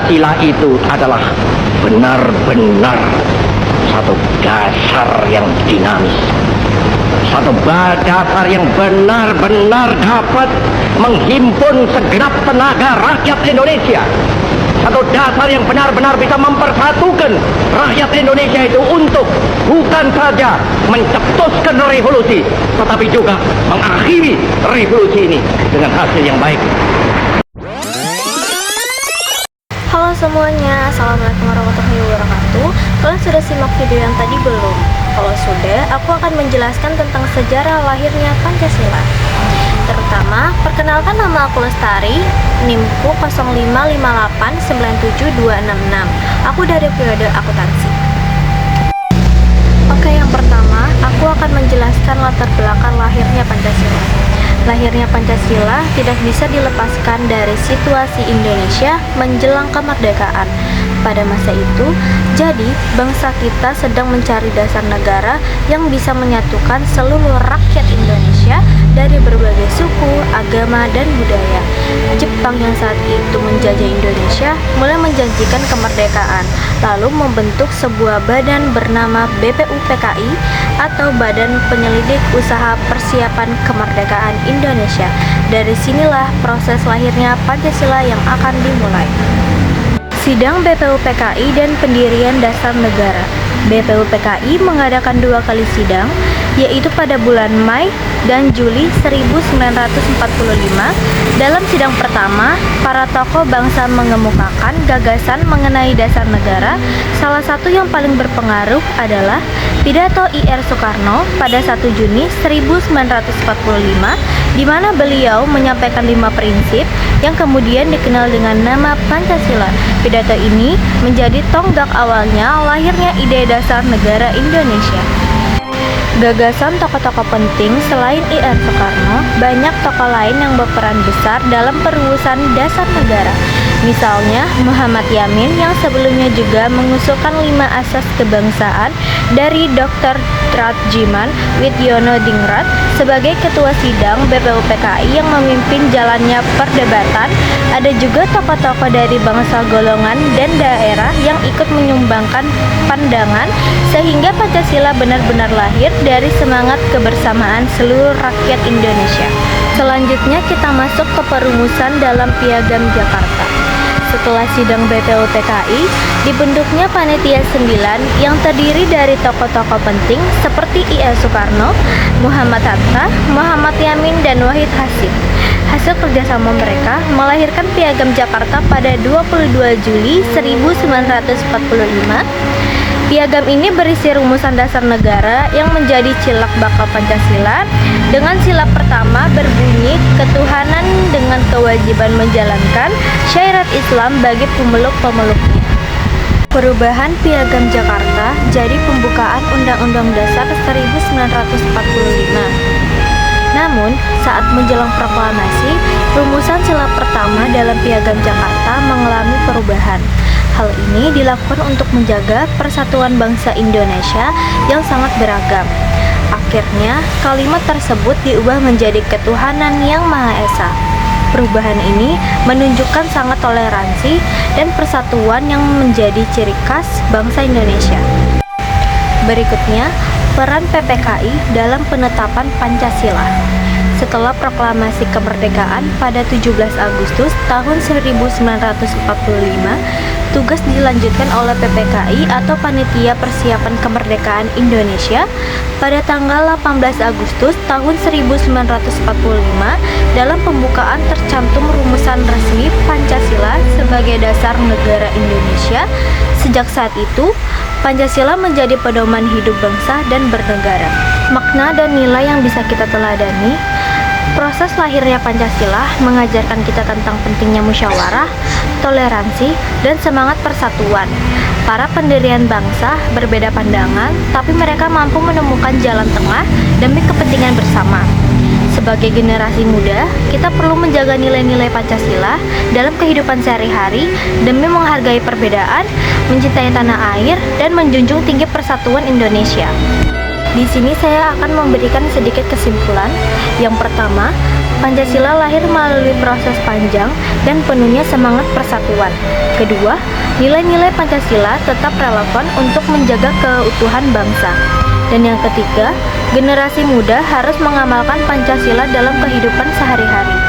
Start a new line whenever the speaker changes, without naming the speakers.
Pancasila itu adalah benar-benar satu dasar yang dinamis, satu dasar yang benar-benar dapat menghimpun segenap tenaga rakyat Indonesia, satu dasar yang benar-benar bisa mempersatukan rakyat Indonesia itu untuk bukan saja mencetuskan revolusi, tetapi juga mengakhiri revolusi ini dengan hasil yang baik.
Halo semuanya, Assalamualaikum warahmatullahi wabarakatuh. Kalian sudah simak video yang tadi belum? Kalau sudah, aku akan menjelaskan tentang sejarah lahirnya Pancasila. Terutama, perkenalkan nama aku Lestari, NIMku 055897266. Aku dari periode akuntansi. Oke, yang pertama, aku akan menjelaskan latar belakang lahirnya Pancasila. Lahirnya Pancasila tidak bisa dilepaskan dari situasi Indonesia menjelang kemerdekaan. Pada masa itu, jadi bangsa kita sedang mencari dasar negara yang bisa menyatukan seluruh rakyat Indonesia dari berbagai suku, agama, dan budaya. Jepang yang saat itu menjajah Indonesia mulai menjanjikan kemerdekaan, lalu membentuk sebuah badan bernama BPUPKI atau Badan Penyelidik Usaha Persiapan Kemerdekaan Indonesia. Dari sinilah proses lahirnya Pancasila yang akan dimulai. Sidang BPUPKI dan pendirian dasar negara. BPUPKI mengadakan 2 kali sidang, yaitu pada bulan Mei dan Juli 1945. Dalam sidang pertama, para tokoh bangsa mengemukakan gagasan mengenai dasar negara. Salah satu yang paling berpengaruh adalah pidato I.R. Soekarno pada 1 Juni 1945, di mana beliau menyampaikan 5 prinsip yang kemudian dikenal dengan nama Pancasila. Pidato ini menjadi tonggak awalnya lahirnya ide dasar negara Indonesia. Gagasan tokoh-tokoh penting selain I.R. Soekarno, banyak tokoh lain yang berperan besar dalam perumusan dasar negara. Misalnya Muhammad Yamin yang sebelumnya juga mengusulkan 5 asas kebangsaan dari Dr. Tradjiman Widyonodingrat sebagai ketua sidang BPUPKI yang memimpin jalannya perdebatan. Ada juga tokoh-tokoh dari bangsa golongan dan daerah yang ikut menyumbangkan pandangan sehingga Pancasila benar-benar lahir dari semangat kebersamaan seluruh rakyat Indonesia. Selanjutnya kita masuk ke perumusan dalam Piagam Jakarta. Setelah sidang BPUPKI, dibentuknya Panitia 9 yang terdiri dari tokoh-tokoh penting seperti I.R. Soekarno, Muhammad Hatta, Muhammad Yamin, dan Wahid Hasyim. Hasil kerjasama mereka melahirkan Piagam Jakarta pada 22 Juli 1945. Piagam ini berisi rumusan dasar negara yang menjadi cilak bakal Pancasila. Dengan sila pertama berbunyi ketuhanan dengan kewajiban menjalankan syariat Islam bagi pemeluk-pemeluknya. Perubahan Piagam Jakarta jadi pembukaan Undang-Undang Dasar 1945. Namun, saat menjelang proklamasi, rumusan sila pertama dalam Piagam Jakarta mengalami perubahan. Hal ini dilakukan untuk menjaga persatuan bangsa Indonesia yang sangat beragam. Akhirnya, kalimat tersebut diubah menjadi ketuhanan yang Maha Esa. Perubahan ini menunjukkan sangat toleransi dan persatuan yang menjadi ciri khas bangsa Indonesia. Berikutnya, peran PPKI dalam penetapan Pancasila. Setelah proklamasi kemerdekaan pada 17 Agustus tahun 1945, tugas dilanjutkan oleh PPKI atau Panitia Persiapan Kemerdekaan Indonesia. Pada tanggal 18 Agustus tahun 1945, dalam pembukaan tercantum rumusan resmi Pancasila sebagai dasar negara Indonesia. Sejak saat itu, Pancasila menjadi pedoman hidup bangsa dan bernegara. Makna dan nilai yang bisa kita teladani. Proses lahirnya Pancasila mengajarkan kita tentang pentingnya musyawarah, toleransi, dan semangat persatuan. Para pendirian bangsa berbeda pandangan, tapi mereka mampu menemukan jalan tengah demi kepentingan bersama. Sebagai generasi muda, kita perlu menjaga nilai-nilai Pancasila dalam kehidupan sehari-hari demi menghargai perbedaan, mencintai tanah air, dan menjunjung tinggi persatuan Indonesia. Di sini saya akan memberikan sedikit kesimpulan. Yang pertama, Pancasila lahir melalui proses panjang dan penuhnya semangat persatuan. Kedua, nilai-nilai Pancasila tetap relevan untuk menjaga keutuhan bangsa. Dan yang ketiga, generasi muda harus mengamalkan Pancasila dalam kehidupan sehari-hari.